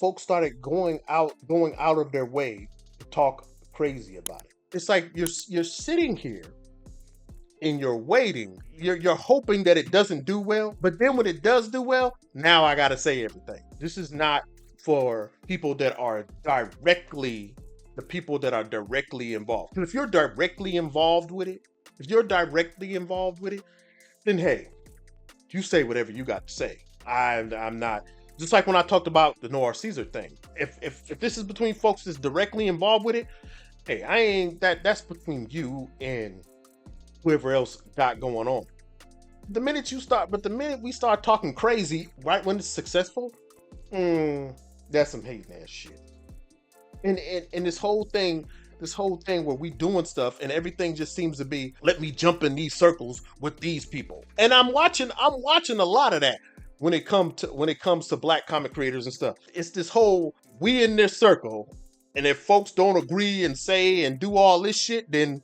folks started going out of their way to talk crazy about it. It's like you're sitting here and you're waiting. You're hoping that it doesn't do well, but then when it does do well, now I gotta say everything. This is not for people that are directly the people that are directly involved. Because if you're directly involved with it, then hey, you say whatever you got to say. I'm not, just like when I talked about the Noir Caesar thing. If this is between folks that's directly involved with it, hey, I ain't that's between you and whoever else got going on. The minute we start talking crazy, right when it's successful, that's some hating ass shit. And this whole thing where we doing stuff and everything just seems to be, let me jump in these circles with these people. And I'm watching a lot of that when it comes to Black comic creators and stuff. It's this whole, we in this circle, and if folks don't agree and say and do all this shit, then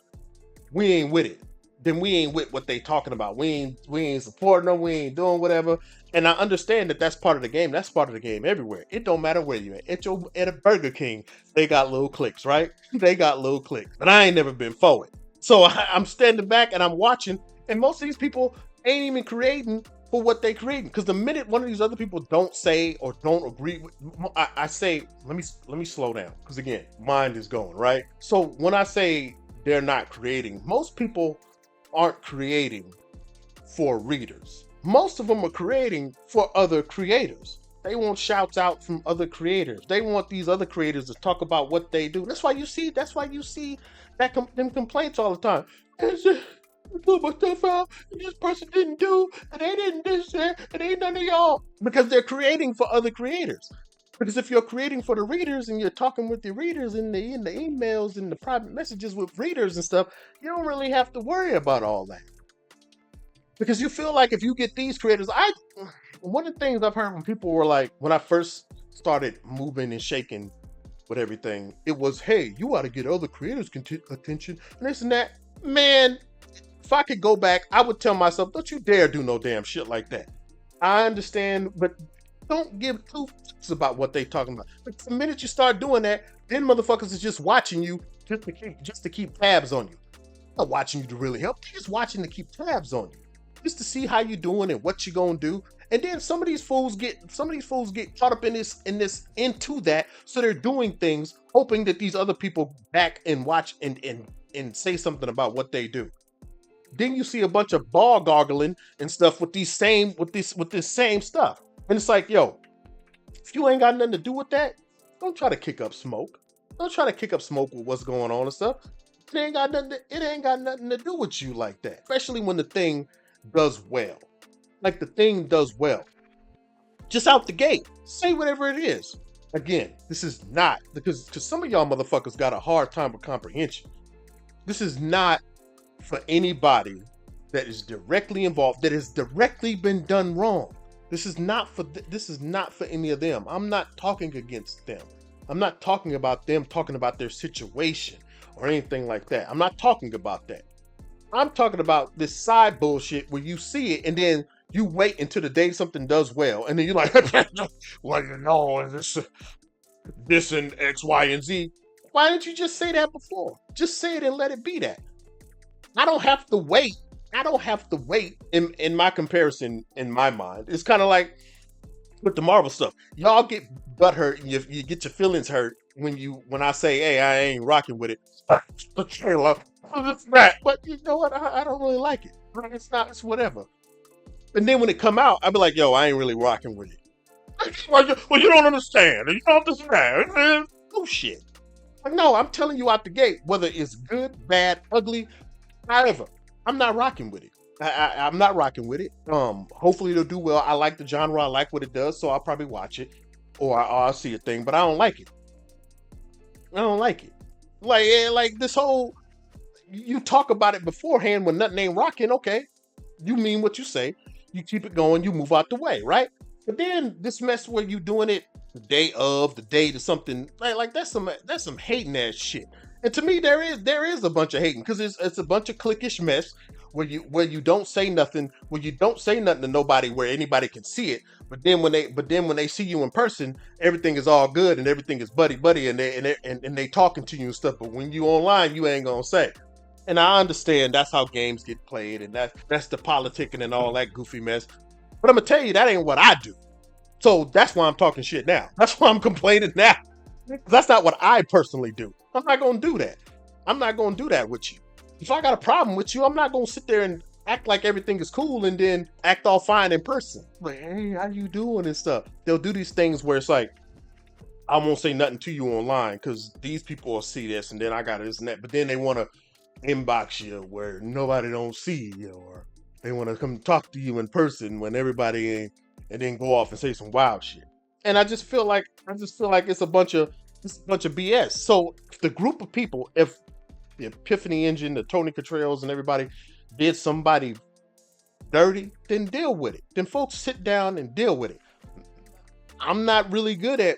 we ain't with it. Then we ain't with what they talking about. We ain't supporting them. We ain't doing whatever. And I understand that that's part of the game. That's part of the game everywhere. It don't matter where you at. At a Burger King, they got little cliques, right? They got little cliques. But I ain't never been for it. So I'm standing back and I'm watching. And most of these people ain't even creating for what they creating. Because the minute one of these other people don't say or don't agree with, I say, let me slow down. Because again, mind is going, right? So when I say they're not creating, most people aren't creating for readers. Most of them are creating for other creators. They want shouts out from other creators. They want these other creators to talk about what they do. That's why you see them complaints all the time. I put my stuff out, and this person didn't do, and they didn't this, and ain't none of y'all. Because they're creating for other creators. Because if you're creating for the readers and you're talking with the readers in the emails and the private messages with readers and stuff, you don't really have to worry about all that. Because you feel like if you get these creators, one of the things I've heard when people were like, when I first started moving and shaking with everything, it was, hey, you ought to get other creators attention and this and that. Man, if I could go back, I would tell myself, don't you dare do no damn shit like that. I understand, but don't give two fucks about what they talking about. But the minute you start doing that, then motherfuckers is just watching you just to keep tabs on you. Not watching you to really help, they're just watching to keep tabs on you. Just to see how you doing and what you gonna do. And then some of these fools get caught up into that, so they're doing things hoping that these other people back and watch and say something about what they do. Then you see a bunch of ball gargling and stuff with this same stuff. And it's like, yo, if you ain't got nothing to do with that, don't try to kick up smoke. Don't try to kick up smoke with what's going on and stuff. It ain't got nothing to do with you like that. Especially when the thing does well. Like the thing does well. Just out the gate. Say whatever it is. Again, this is not, because some of y'all motherfuckers got a hard time with comprehension. This is not for anybody that is directly involved, that has directly been done wrong. This is not for any of them. I'm not talking against them. I'm not talking about them talking about their situation or anything like that. I'm not talking about that. I'm talking about this side bullshit where you see it and then you wait until the day something does well, and then you're like, well, you know, this and X, Y, and Z. Why didn't you just say that before? Just say it and let it be that. I don't have to wait. In my comparison, in my mind, it's kind of like with the Marvel stuff. Y'all get butthurt and you get your feelings hurt when I say, hey, I ain't rocking with it. The trailer, it's that. But you know what? I don't really like it. It's whatever. And then when it come out, I'll be like, yo, I ain't really rocking with it. Well, you don't understand. You don't understand. Bullshit. Like, no, I'm telling you out the gate, whether it's good, bad, ugly, however, I'm not rocking with it. I'm not rocking with it. Hopefully it'll do well. I like the genre. I like what it does, so I'll probably watch it, or I'll see a thing. But I don't like it. Like this whole, you talk about it beforehand when nothing ain't rocking. Okay, you mean what you say. You keep it going. You move out the way, right? But then this mess where you doing it the day to something like that's some hating ass shit. And to me, there is a bunch of hating, because it's a bunch of cliquish mess where you don't say nothing, where you don't say nothing to nobody, where anybody can see it. But then when they see you in person, everything is all good and everything is buddy buddy, and they talking to you and stuff. But when you online, you ain't gonna say. And I understand that's how games get played, and that's the politicking and all that goofy mess. But I'm gonna tell you that ain't what I do. So that's why I'm talking shit now. That's why I'm complaining now. That's not what I personally do. I'm not gonna do that. I'm not gonna do that with you. If I got a problem with you, I'm not gonna sit there and act like everything is cool and then act all fine in person. Like, hey, how you doing and stuff. They'll do these things where it's like, I won't say nothing to you online because these people will see this and then I got this and that. But then they want to inbox you where nobody don't see you, or they want to come talk to you in person when everybody ain't, and then go off and say some wild shit. And I just feel like it's a bunch of BS. So if the group of people, if the Epiphany Engine, the Tony Cottrells, and everybody did somebody dirty, then deal with it. Then folks sit down and deal with it. I'm not really good at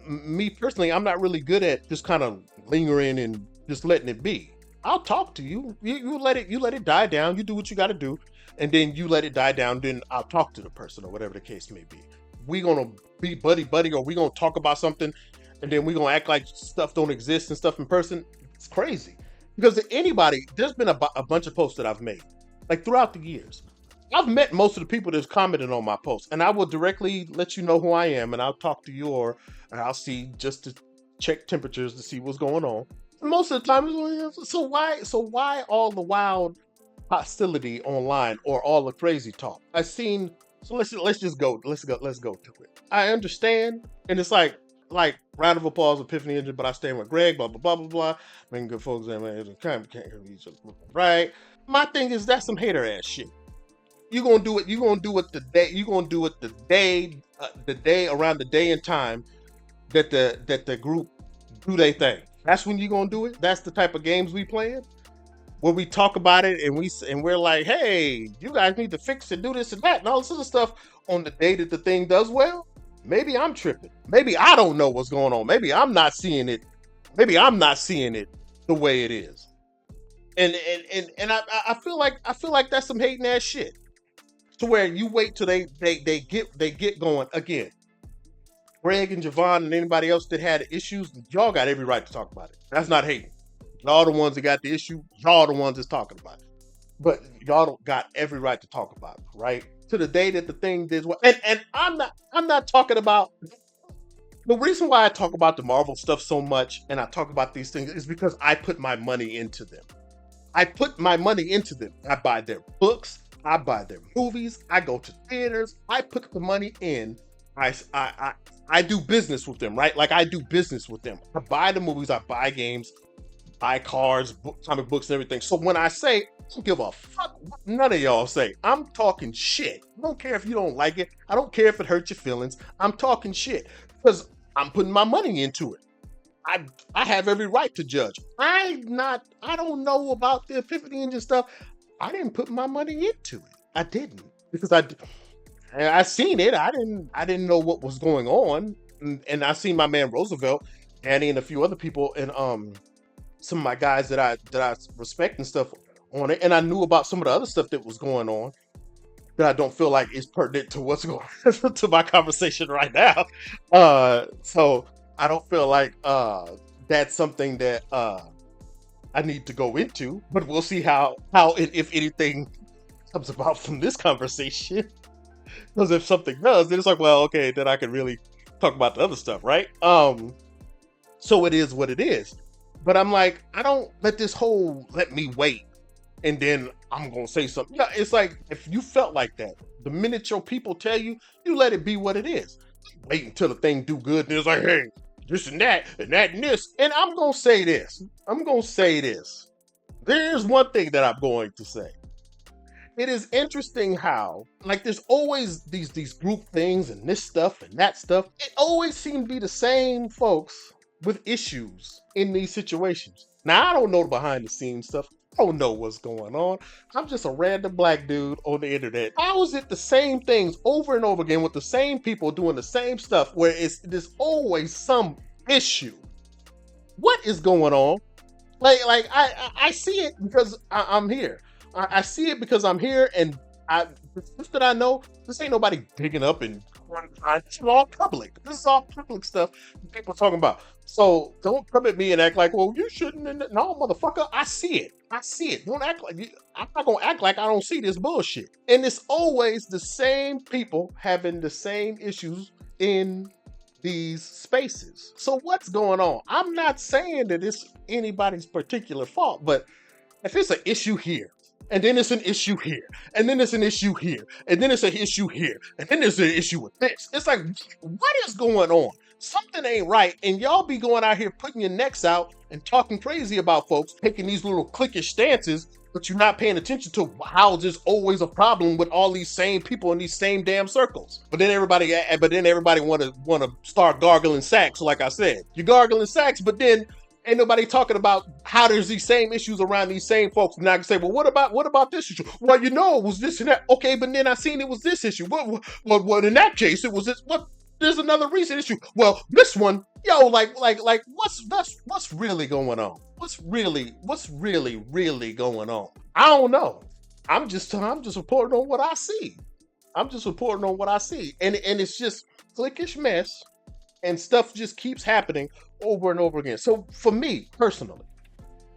me personally. I'm not really good at just kind of lingering and just letting it be. I'll talk to you. You let it die down. You do what you got to do, and then you let it die down. Then I'll talk to the person or whatever the case may be. We gonna be buddy buddy, or we gonna talk about something, and then we gonna act like stuff don't exist and stuff in person. It's crazy because anybody, there's been a bunch of posts that I've made like throughout the years. I've met most of the people that's commented on my posts, and I will directly let you know who I am, and I'll talk to you, or I'll see just to check temperatures to see what's going on. Most of the time, so why all the wild hostility online or all the crazy talk? I've seen. So let's go to it. I understand, and it's like round of applause, Epiphany Engine, but I stand with Greg, blah blah blah blah blah. Making good folks, right? My thing is that's some hater ass shit. You're gonna do it. You're gonna do it the day. You're gonna do it the day around the day and time that the group do their thing. That's when you're gonna do it. That's the type of games we playing, where we talk about it and we're like, hey, you guys need to fix and do this and that and all this other stuff on the day that the thing does well. Maybe I'm tripping. Maybe I don't know what's going on. Maybe I'm not seeing it. Maybe I'm not seeing it the way it is. And I feel like that's some hating ass shit. To where you wait till they get going again. Greg and Javon and anybody else that had issues, y'all got every right to talk about it. That's not hating. Y'all the ones that got the issue. Y'all the ones that's talking about it. But y'all don't got every right to talk about it, right? To the day that the thing did well. And I'm not talking about the reason why I talk about the Marvel stuff so much and I talk about these things is because I put my money into them. I put my money into them. I buy their books. I buy their movies. I go to theaters. I put the money in. I do business with them, right? Like I do business with them. I buy the movies. I buy games, buy cards, comic books, and everything. So when I say, I don't give a fuck what none of y'all say. I'm talking shit. I don't care if you don't like it. I don't care if it hurts your feelings. I'm talking shit because I'm putting my money into it. I have every right to judge. I don't know about the Epiphany Engine stuff. I didn't put my money into it. I didn't because I seen it. I didn't know what was going on, and I seen my man Roosevelt, Annie, and a few other people, and some of my guys that I respect and stuff on it, and I knew about some of the other stuff that was going on that I don't feel like is pertinent to what's going to my conversation right now. So I don't feel like that's something that I need to go into, but we'll see how if anything comes about from this conversation. Because if something does, then it's like, well, okay, then I can really talk about the other stuff, right? So it is what it is. But I'm like, I don't let this whole let me wait and then I'm gonna say something. Yeah, it's like if you felt like that, the minute your people tell you, you let it be what it is. Wait until the thing do good, and it's like, hey, this and that and this. And I'm gonna say this. There's one thing that I'm going to say. It is interesting how, like, there's always these group things and this stuff and that stuff. It always seems to be the same folks with issues in these situations. Now, I don't know the behind the scenes stuff. I don't know what's going on. I'm just a random black dude on the internet. How is it the same things over and over again with the same people doing the same stuff where there's always some issue? What is going on? Like I see it because I'm here. I see it because I'm here, and the stuff that I know, this ain't nobody digging up and this is all public. This is all public stuff people talking about. So don't come at me and act like, well, you shouldn't. No, motherfucker, I see it. I see it. Don't act like I'm not gonna act like I don't see this bullshit. And it's always the same people having the same issues in these spaces. So what's going on? I'm not saying that it's anybody's particular fault, but if it's an issue here, and then it's an issue here, and then it's an issue here, and then it's an issue here, and then there's an issue with this. It's like, what is going on? Something ain't right, and y'all be going out here putting your necks out and talking crazy about folks, taking these little cliquish stances, but you're not paying attention to how there's always a problem with all these same people in these same damn circles. But then everybody want to start gargling sacks, like I said. You're gargling sacks, but then ain't nobody talking about how there's these same issues around these same folks. And I can say, well, what about this issue? Well, it was this and that. Okay, but then I seen it was this issue. Well, in that case, it was this. What? There's another recent issue. Well, this one, what's really going on? What's really going on? I don't know. I'm just reporting on what I see. I'm just reporting on what I see, and it's just cliquish mess, and stuff just keeps happening over and over again. So for me personally,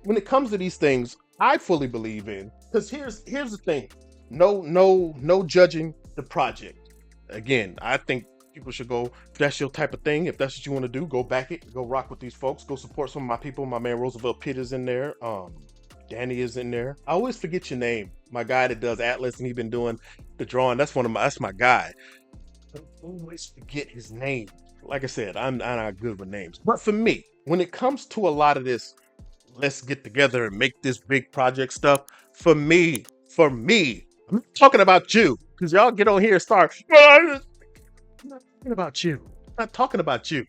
when it comes to these things, I fully believe in, because here's the thing. No judging the project. Again, I think people should go, if that's your type of thing, if that's what you want to do, go back it, go rock with these folks, go support some of my people. My man Roosevelt Pitt is in there. Danny is in there. I always forget your name. My guy that does Atlas, and he's been doing the drawing. That's my guy. I always forget his name. Like I said, I'm not good with names. But for me, when it comes to a lot of this, let's get together and make this big project stuff, for me, I'm not talking about you, because y'all get on here and start, I'm not talking about you. I'm not talking about you.